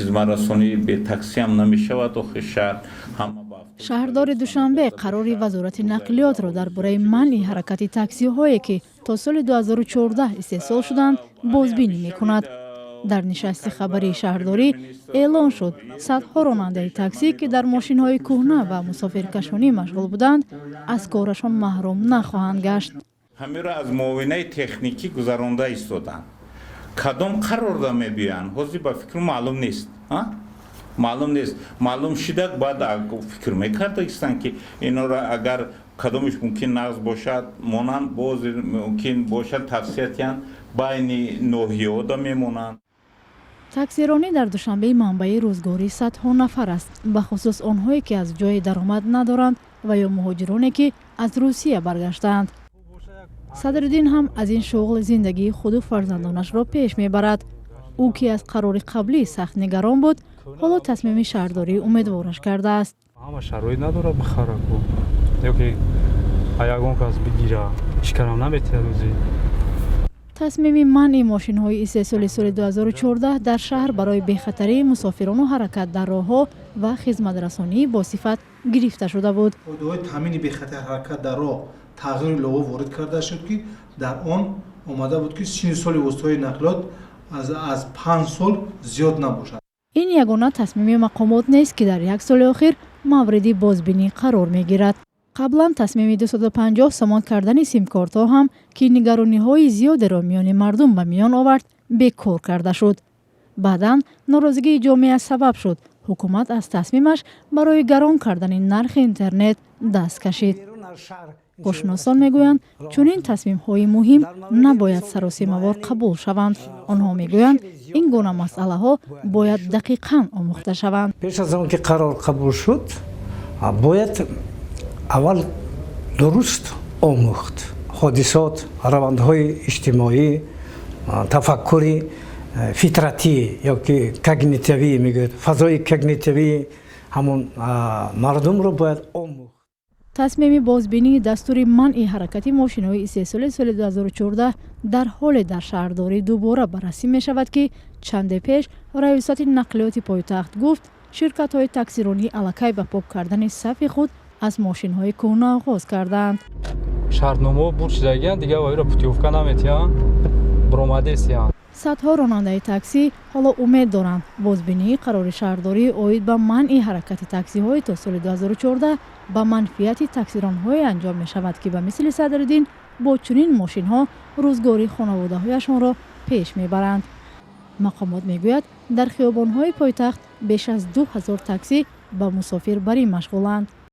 хизматрасонӣ бе такси ҳам намешавад. охир шаҳр ҳама ба шаҳрдори Душанбе қарори вазорати нақлиётро дар бораи манъи ҳаракати таксиҳое ки то соли 2014 истеҳсол шуданд бозбинӣ мекунад. дар нишасти хабарии шаҳрдорӣ эълон шуд садҳо ронандаи таксӣ ки дар мошинҳои куҳна ва мусофиркашонӣ машғул буданд аз корашон маҳрум нахоҳанд гашт. ҳамеро аз муовинаи техникӣ гузаронда истоданд. кадом қарорда мебиёянд ҳозир ба фикр маълум нест. маълум нест. маълум шуда баъд фикр мекардагистанд ки инора агар кадомиш мумкин нағз бошад монанд боз мумкин бошад тавсиятиян байни ноҳиёда мемонанд. таксиронӣ дар Душанбе манбаи рӯзгории садҳо нафар аст, бахусус онҳое ки аз ҷои даромад надоранд ва ё муҳоҷироне ки аз Русия баргаштаанд. Садриддин ҳам аз ин шуғл зиндагии худу фарзандонашро пеш мебарад. ӯ ки аз қарори қаблӣ сахт нигарон буд, ҳоло тасмими шаҳрдорӣ умедвораш кардааст. ҳама шароит надорад бихара ё ки ягон кас бигира ишкарам наметиҳад рӯзи. тасмими манъи мошинҳои истеҳсоли соли 2014 дар шаҳр барои бехатарии мусофирону ҳаракат дар роҳҳо ва хизматрасонии босифат гирифта шуда буд. қоидаҳои таъмини бехатари ҳаракат дар роҳ тағйири лово ворид карда шуд ки дар он омада буд ки синни соли воситаҳои нақлиёт аз 5 сол зиёд набошад. ин ягона тасмими мақомот нест ки дар як соли охир мавриди бозбинӣ қарор мегирад. қаблан тасмими 250 сомон кардани симкортҳо ҳам ки нигарониҳои зиёдеро миёни мардум ба миён овард, бекор карда шуд. баъдан норозигии ҷомеа сабаб шуд ҳукумат аз тасмимаш барои гарон кардани нархи интернет даст кашид. ошносон мегӯянд чунин тасмимҳои муҳим набояд саросимавор қабул шаванд. онҳо мегӯянд ин гуна масъалаҳо бояд дақиқан омӯхта шаванд. пеш аз он ки қарор қабул шуд бояд аввал дуруст омӯхт ҳодисот, равандҳои иҷтимоӣ, тафаккури фитратӣ ё ки когнитивӣ мегӯяд, фазои когнитивӣ ҳамон мардумро бояд омӯхт. тасмими бозбинии дастури манъи ҳаракати мошинҳои истеҳсоли соли 2014 дар ҳоле дар шаҳрдорӣ дубора баррасӣ мешавад ки чанде пеш раёсати нақлиёти пойтахт гуфт ширкатҳои таксиронӣ аллакай ба пок кардани сафи худ аз мошинҳои куҳна оғоз кардаанд. шартнома буд шудагиян дига оиро путёвка наметиҳанд бромадесиян. садҳо ронандаи таксӣ ҳоло умед доранд бозбинии қарори шаҳрдорӣ оид ба манъи ҳаракати таксиҳои то соли 2014 ба манфиати таксиронҳое анҷом мешавад ки ба мисли Садриддин бо чунин мошинҳо рӯзгори хонаводаҳояшонро пеш мебаранд. мақомот мегӯяд дар хиёбонҳои пойтахт беш аз 2000 таксӣ ба мусофирбарӣ машғуланд.